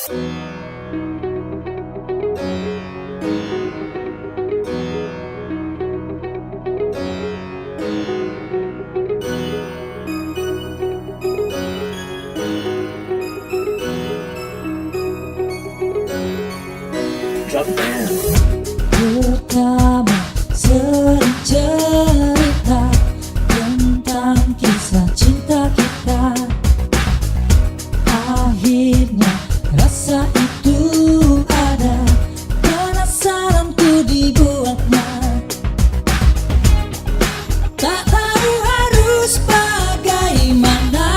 Pertama sering cerita tentang kisah cinta kita. Akhirnya rasa itu ada, penasaranku dibuatnya. Tak tahu harus bagaimana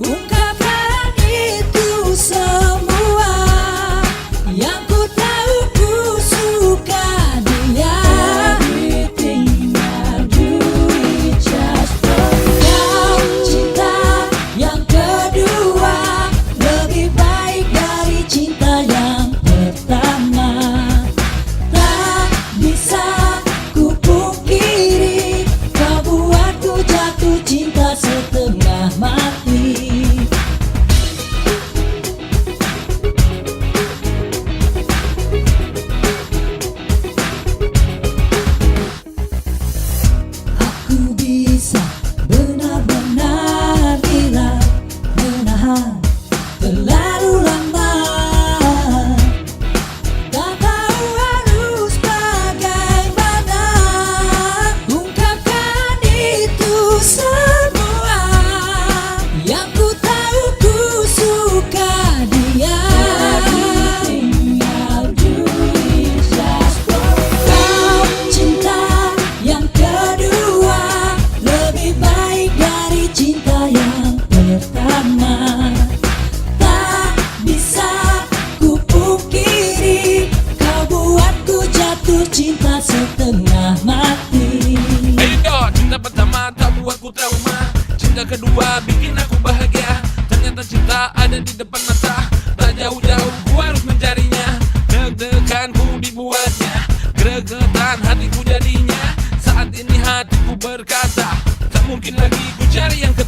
ungkapkan itu semua. Yang ku tahu ku suka dia. Everything I do is just for you. Cinta yang kedua lebih baik dari cinta yang pertama. Tak bisa ku pungkiri, kau buatku jatuh cinta setengah mati. Aku bisa benar-benar hilang, menahan terlalu lama. Tak tahu harus bagaimana ungkapkan itu semua. Yang ku tahu ku suka dia. Everything I do is just for you. Cinta yang kedua lebih baik dari cinta yang pertama. Tak bisa ku pungkiri, kau buatku jatuh cinta setengah mati. Edo, cinta pertama tak buatku trauma. Cinta kedua bikin aku bahagia. Ternyata cinta ada di depan mata. Tak jauh-jauh ku harus mencarinya. Deg-deganku dibuatnya, gregetan hatiku jadinya. Saat ini hatiku berkata, tak mungkin lagi ku cari yang kedua.